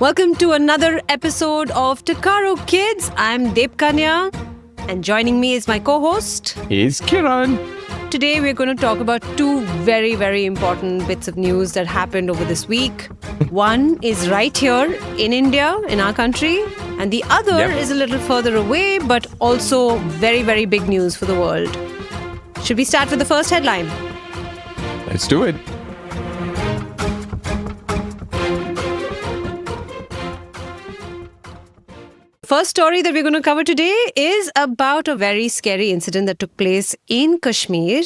Welcome to another episode of Takaro Kids. I'm Debkanya, and joining me is my co-host is Kiran. Today we're going to talk about two very, very important bits of news that happened over this week. One is right here in India, in our country, and the other is a little further away, but also very, very big news for the world. Should we start with the first headline? Let's do it. First story that we're going to cover today is about a very scary incident that took place in Kashmir.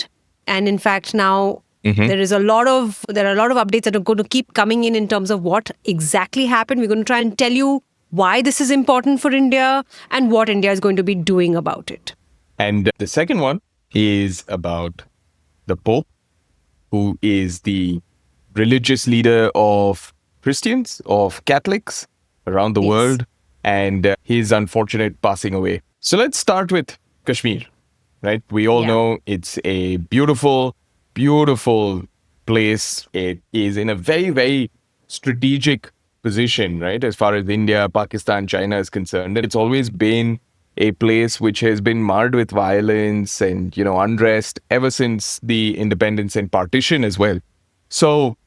And in fact, now there are a lot of updates that are going to keep coming in terms of what exactly happened. We're going to try and tell you why this is important for India and what India is going to be doing about it. And the second one is about the Pope, who is the religious leader of Christians, of Catholics around the world, and his unfortunate passing away. So let's start with Kashmir, right? We all know it's a beautiful, beautiful place. It is in a very, very strategic position, right? As far as India, Pakistan, China is concerned. It's always been a place which has been marred with violence and, unrest ever since the independence and partition as well. So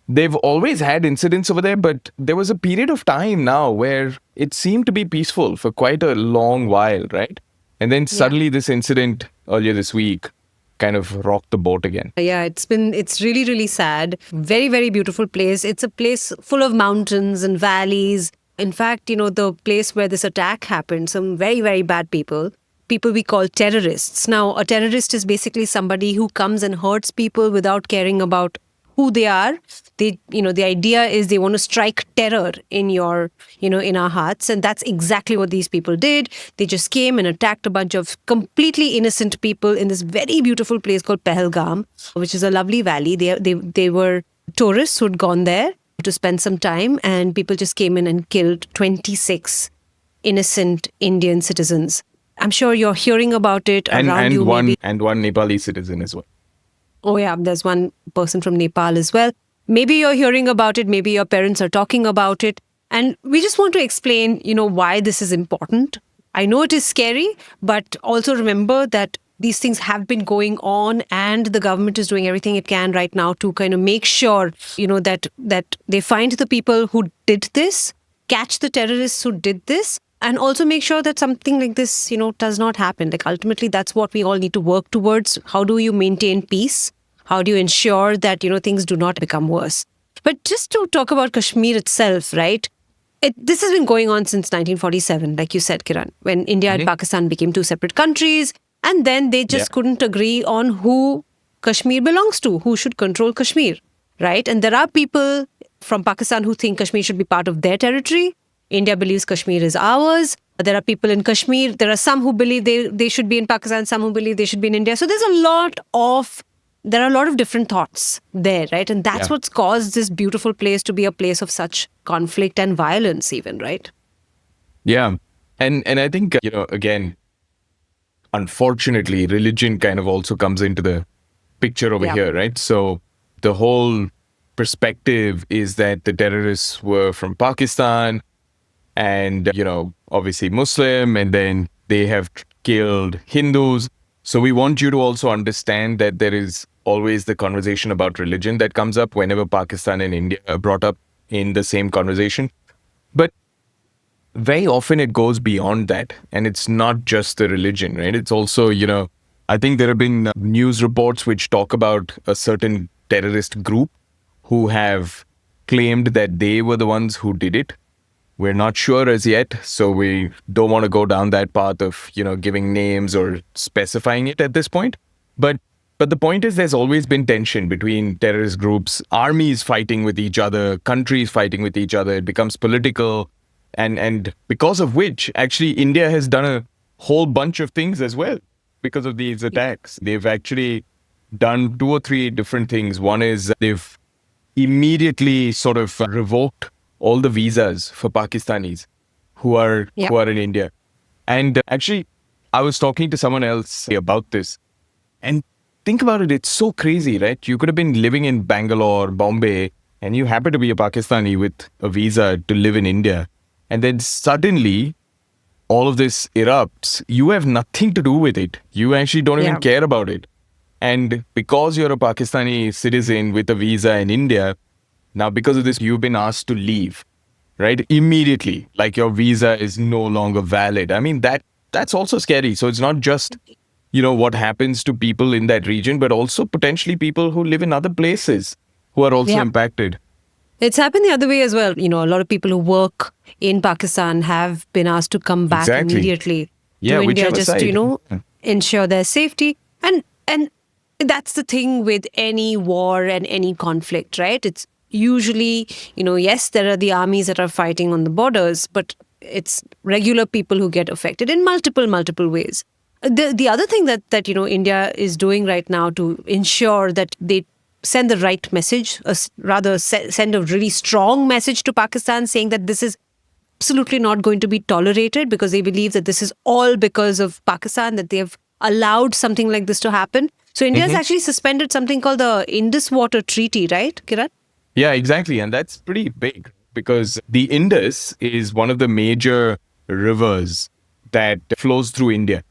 they've always had incidents over there, but there was a period of time now where it seemed to be peaceful for quite a long while, right? And then suddenly this incident earlier this week kind of rocked the boat again. Yeah, it's really, really sad. Very, very beautiful place. It's a place full of mountains and valleys. In fact, the place where this attack happened, some very, very bad people we call terrorists. Now, a terrorist is basically somebody who comes and hurts people without caring about who they are. The idea is they want to strike terror in in our hearts. And that's exactly what these people did. They just came and attacked a bunch of completely innocent people in this very beautiful place called Pahalgam, which is a lovely valley. They were tourists who'd gone there to spend some time, and people just came in and killed 26 innocent Indian citizens. I'm sure you're hearing about it around you. And one Nepalese citizen as well. Oh yeah, there's one person from Nepal as well. Maybe you're hearing about it. Maybe your parents are talking about it. And we just want to explain, why this is important. I know it is scary, but also remember that these things have been going on, and the government is doing everything it can right now to kind of make sure, that they find the people who did this, catch the terrorists who did this, and also make sure that something like this, does not happen. Like ultimately, that's what we all need to work towards. How do you maintain peace? How do you ensure that, things do not become worse? But just to talk about Kashmir itself, right? This has been going on since 1947, like you said, Kiran, when India and Pakistan became two separate countries. And then they just couldn't agree on who Kashmir belongs to, who should control Kashmir, right? And there are people from Pakistan who think Kashmir should be part of their territory. India believes Kashmir is ours. There are people in Kashmir. There are some who believe they should be in Pakistan, some who believe they should be in India. So there are a lot of different thoughts there, right? And that's what's caused this beautiful place to be a place of such conflict and violence even, right? Yeah. And I think, again, unfortunately, religion kind of also comes into the picture over here, right? So the whole perspective is that the terrorists were from Pakistan and, obviously Muslim, and then they have killed Hindus. So we want you to also understand that there is always the conversation about religion that comes up whenever Pakistan and India are brought up in the same conversation. But very often it goes beyond that. And it's not just the religion, right? It's also, I think there have been news reports which talk about a certain terrorist group who have claimed that they were the ones who did it. We're not sure as yet, so we don't want to go down that path of, giving names or specifying it at this point. But the point is there's always been tension between terrorist groups, armies fighting with each other, countries fighting with each other. It becomes political. And because of which, actually, India has done a whole bunch of things as well because of these attacks. They've actually done 2 or 3 different things. One is they've immediately sort of revoked all the visas for Pakistanis who are in India. And actually, I was talking to someone else about this. And think about it, it's so crazy, right? You could have been living in Bangalore, Bombay, and you happen to be a Pakistani with a visa to live in India, and then suddenly all of this erupts, you have nothing to do with it. You actually don't even Yeah. care about it. And because you're a Pakistani citizen with a visa in India, now because of this, you've been asked to leave, right? Immediately, like your visa is no longer valid. I mean, that's also scary. So it's not just, what happens to people in that region, but also potentially people who live in other places who are also Yeah. impacted. It's happened the other way as well. A lot of people who work in Pakistan have been asked to come back Exactly. immediately Yeah, to India whichever just side. to, ensure their safety. And that's the thing with any war and any conflict, right? It's usually, yes, there are the armies that are fighting on the borders, but it's regular people who get affected in multiple ways. The other thing that India is doing right now to ensure that they send the right message, rather send a really strong message to Pakistan saying that this is absolutely not going to be tolerated, because they believe that this is all because of Pakistan, that they have allowed something like this to happen. So India has Mhm. actually suspended something called the Indus Water Treaty, right, Kiran? Yeah, exactly. And that's pretty big because the Indus is one of the major rivers that flows through India.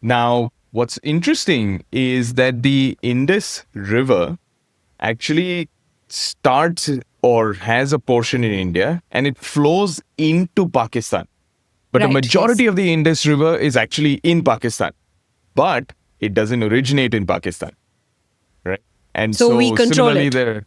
Now, what's interesting is that the Indus River actually starts or has a portion in India and it flows into Pakistan. But the Right, yes. majority of the Indus River is actually in Pakistan, but it doesn't originate in Pakistan, right? And So we so control similarly, it.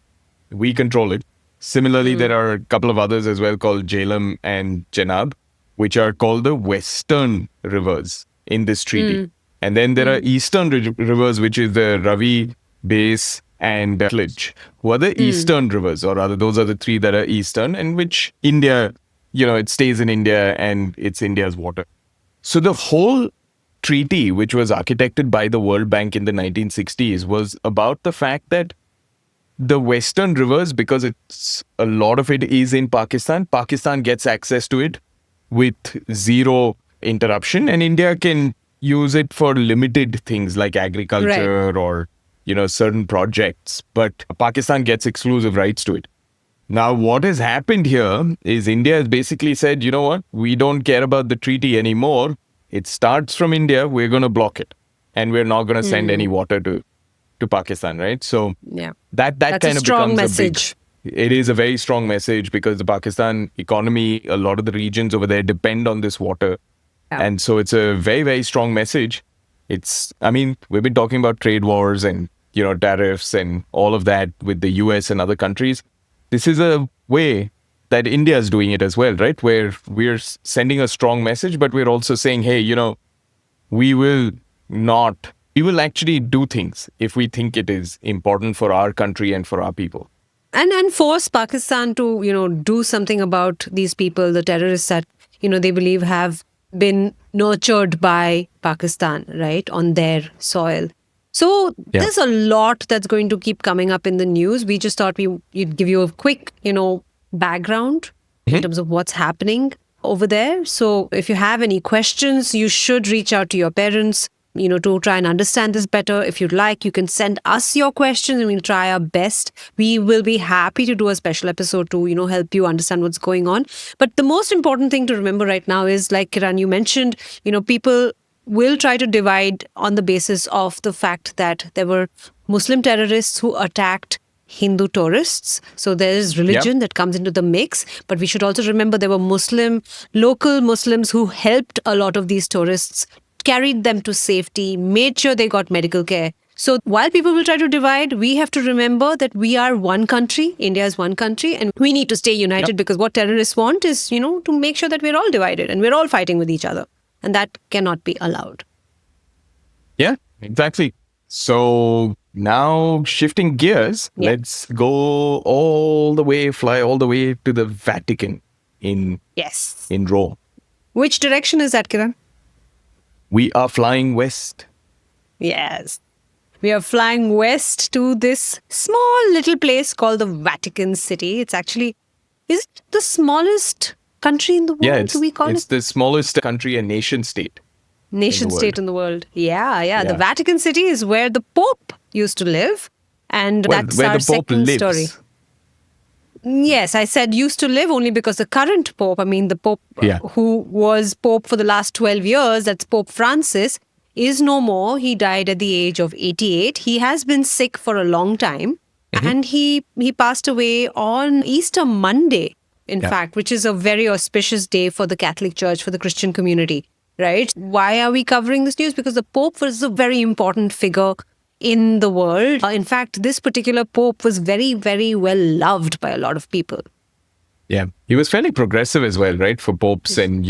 we control it. Similarly, there are a couple of others as well called Jhelum and Chenab, which are called the Western rivers in this treaty. And then there are Eastern rivers, which is the Ravi, Base, and Klij, who are the Eastern rivers, or rather, those are the three that are Eastern, and which India, it stays in India and it's India's water. So the whole treaty, which was architected by the World Bank in the 1960s, was about the fact that the Western rivers, because it's a lot of it is in Pakistan, Pakistan gets access to it with zero interruption, and India can use it for limited things like agriculture or certain projects, but Pakistan gets exclusive rights to it. Now, what has happened here is India has basically said, you know what, we don't care about the treaty anymore. It starts from India, we're going to block it, and we're not going to send any water to Pakistan, right? So Yeah. that That's a kind of strong becomes a big. message. It is a very strong message because the Pakistan economy, a lot of the regions over there depend on this water, Yeah. and so it's a very very strong message. I mean, we've been talking about trade wars and tariffs and all of that with the US and other countries. This is a way that India is doing it as well, right? Where we're sending a strong message, but we're also saying, hey, we will not, we will actually do things if we think it is important for our country and for our people. And force Pakistan to do something about these people, the terrorists that they believe have been nurtured by Pakistan, right, on their soil. So Yeah. there's a lot that's going to keep coming up in the news. We just thought we'd give you a quick background in terms of what's happening over there. So if you have any questions, you should reach out to your parents, to try and understand this better. If you'd like, you can send us your questions and we'll try our best. We will be happy to do a special episode to, help you understand what's going on. But the most important thing to remember right now is, like Kiran, you mentioned, people will try to divide on the basis of the fact that there were Muslim terrorists who attacked Hindu tourists. So there is religion that comes into the mix. But we should also remember there were local Muslims who helped a lot of these tourists, carried them to safety, made sure they got medical care. So while people will try to divide, we have to remember that we are one country, India is one country, and we need to stay united because what terrorists want is, to make sure that we're all divided and we're all fighting with each other. And that cannot be allowed. Yeah, exactly. So now shifting gears, Yeah. let's go fly all the way to the Vatican in Yes. Rome. Which direction is that, Kiran? We are flying west. Yes. We are flying west to this small little place called the Vatican City. It's actually, is it the smallest country in the world? Yeah, Do we call it's it? the smallest country and nation state. Nation world. state in the world. Yeah. The Yeah. Vatican City is where the Pope used to live. And Well, that's where our the Pope second lives. story. Yes, I said used to live only because the current Pope, I mean, the Pope Yeah. who was Pope for the last 12 years, that's Pope Francis, is no more. He died at the age of 88. He has been sick for a long time. Mhm. And he passed away on Easter Monday, in Yeah. fact, which is a very auspicious day for the Catholic Church, for the Christian community, right? Why are we covering this news? Because the Pope was a very important figure in the world. In fact, this particular Pope was very, very well loved by a lot of people. Yeah. He was fairly progressive as well, right? For popes and,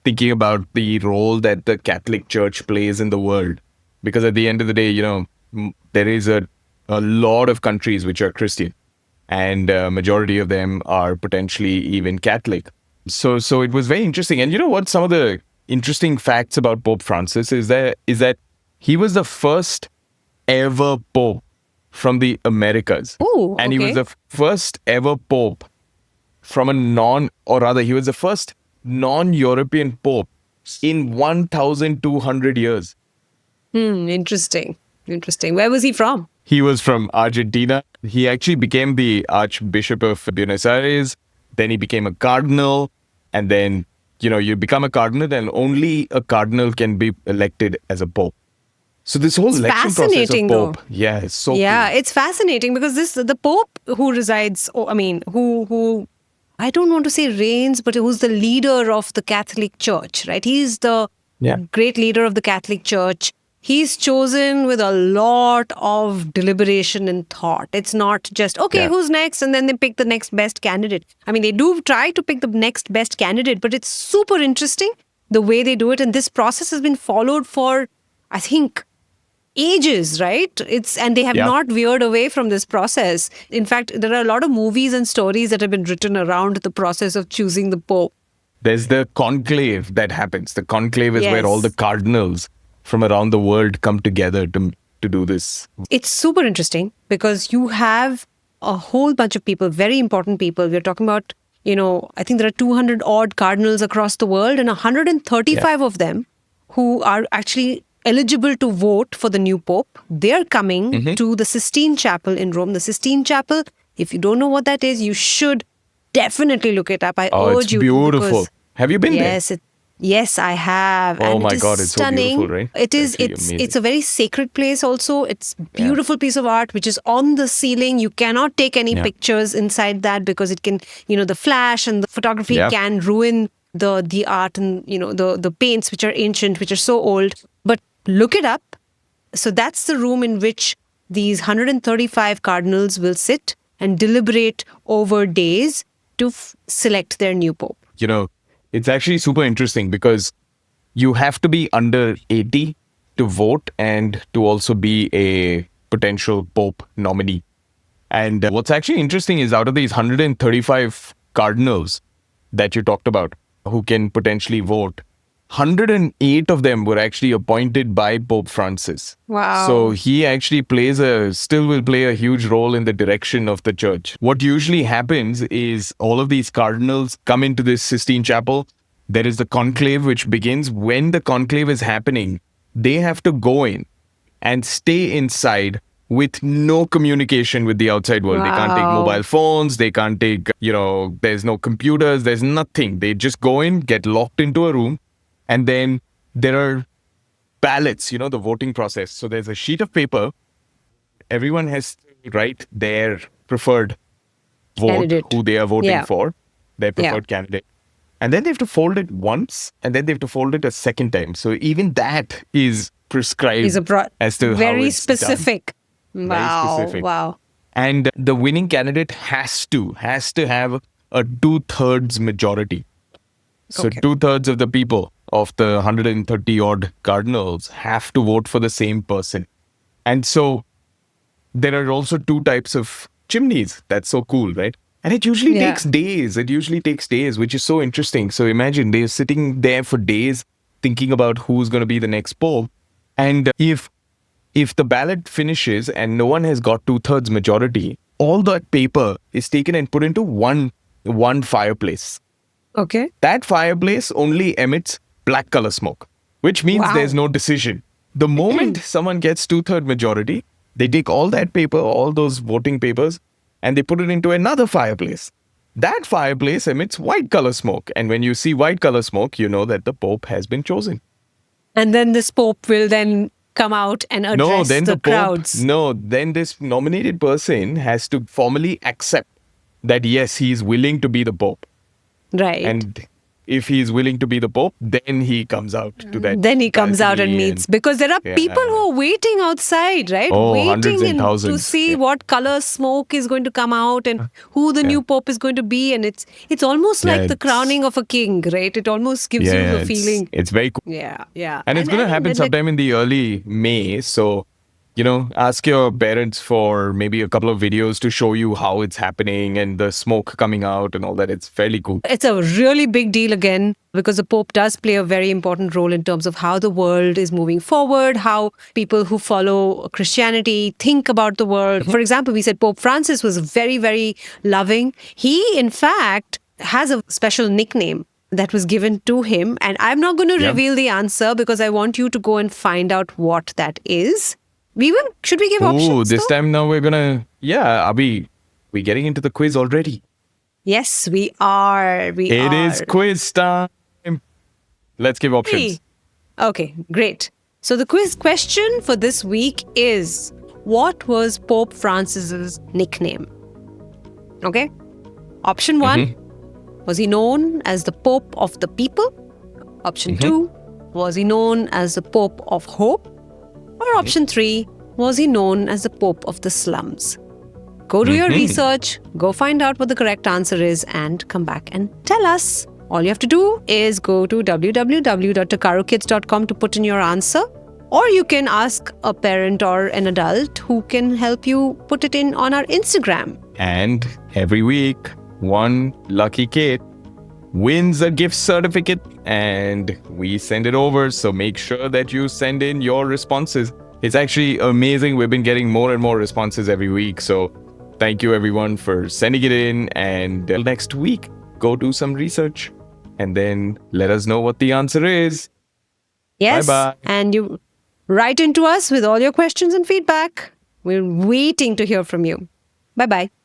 thinking about the role that the Catholic Church plays in the world. Because at the end of the day, there is a lot of countries which are Christian, and majority of them are potentially even Catholic. So it was very interesting. And you know what? Some of the interesting facts about Pope Francis is that he was the first ever Pope from the Americas. Oh, And he was okay. the first ever Pope from he was the first non-European Pope in 1,200 years. Interesting. Interesting. Where was he from? He was from Argentina. He actually became the Archbishop of Buenos Aires. Then he became a cardinal. And then, you become a cardinal, and only a cardinal can be elected as a pope. So this whole It's election process of fascinating, pope, though. yeah, it's so Yeah, cool. it's fascinating because the Pope who resides, who I don't want to say reigns, but who's the leader of the Catholic Church, right? He's the Yeah. great leader of the Catholic Church. He's chosen with a lot of deliberation and thought. It's not just, okay, Yeah. who's next? And then they pick the next best candidate. I mean, they do try to pick the next best candidate, but it's super interesting the way they do it. And this process has been followed for, I think, ages, right? And they have Yeah. not veered away from this process. In fact, there are a lot of movies and stories that have been written around the process of choosing the Pope. There's the conclave that happens. The conclave is where Yes. all the cardinals from around the world come together to do this. It's super interesting because you have a whole bunch of people, very important people. We're talking about, I think there are 200 odd cardinals across the world, and 135 of them who are actually eligible to vote for the new Pope. They're coming to the Sistine Chapel in Rome. The Sistine Chapel, if you don't know what that is, you should definitely look it up. I Oh, urge it's you. beautiful. Because Have you been yes, yes, I have. Oh And my it is God, it's so stunning. beautiful, right? It is. Actually It's amazing. a very sacred place. Also, it's beautiful piece of art which is on the ceiling. You cannot take any Yeah. pictures inside that because it can, the flash and the photography Yeah. can ruin the art and the paints which are ancient, which are so old. But look it up. So that's the room in which these 135 cardinals will sit and deliberate over days to select their new pope. It's actually super interesting because you have to be under 80 to vote and to also be a potential pope nominee. And what's actually interesting is out of these 135 cardinals that you talked about who can potentially vote, 108 of them were actually appointed by Pope Francis. Wow. So he actually still will play a huge role in the direction of the church. What usually happens is all of these cardinals come into this Sistine Chapel. There is the conclave which begins. When the conclave is happening, they have to go in and stay inside with no communication with the outside world. They can't take Wow. mobile phones. They can't take, there's no computers. There's nothing. They just go in, get locked into a room. And then there are ballots, the voting process. So there's a sheet of paper. Everyone has to write their preferred vote, Candidate. who they are voting Yeah. for, their preferred candidate. And then they have to fold it once, and then they have to fold it a second time. So even that is prescribed Is as to how very it's done. specific. Very Wow. specific. Wow. And the winning candidate has to have a 2/3 majority. So Okay. 2/3 of the people of the 130 odd cardinals have to vote for the same person. And so there are also two types of chimneys. That's so cool, right? And it usually Yeah. takes days. It usually takes days, which is so interesting. So imagine they're sitting there for days thinking about who's going to be the next pope. And if the ballot finishes and no one has got 2/3 majority, all that paper is taken and put into one fireplace. Okay. That fireplace only emits black color smoke, which means Wow. there's no decision. The moment someone gets 2/3 majority, they take all that paper, all those voting papers, and they put it into another fireplace. That fireplace emits white color smoke. And when you see white color smoke, you know that the Pope has been chosen. And then this Pope will then come out and address the crowds. Then this nominated person has to formally accept that yes, he is willing to be the Pope. Right. And if he is willing to be the Pope, then he comes out to that. Then he comes out and balcony meets, because there are people who are waiting outside, right? Hundreds and Waiting to thousands. see what color smoke is going to come out and who the new Pope is going to be. And it's almost like the crowning of a king, right? It almost gives you the feeling. It's very cool. Yeah. And it's going to happen sometime in the early May. So, ask your parents for maybe a couple of videos to show you how it's happening and the smoke coming out and all that. It's fairly cool. It's a really big deal again, because the Pope does play a very important role in terms of how the world is moving forward, how people who follow Christianity think about the world. For example, we said Pope Francis was very, very loving. He, in fact, has a special nickname that was given to him. And I'm not going to reveal the answer because I want you to go and find out what that is. Should we give options? This time now we're gonna. Yeah, are we getting into the quiz already? Yes, we are. It is quiz time. Let's give options. Okay, great. So the quiz question for this week is, what was Pope Francis's nickname? Okay. Option 1, was he known as the Pope of the People? Option 2, was he known as the Pope of Hope? Or option 3, was he known as the Pope of the Slums? Go do your research, go find out what the correct answer is, and come back and tell us. All you have to do is go to www.takarokids.com to put in your answer, or you can ask a parent or an adult who can help you put it in on our Instagram. And every week, one lucky kid wins a gift certificate and we send it over. So make sure that you send in your responses. It's actually amazing. We've been getting more and more responses every week. So thank you everyone for sending it in. And next week, go do some research and then let us know what the answer is. Yes. Bye-bye. And you write into us with all your questions and feedback. We're waiting to hear from you. Bye-bye.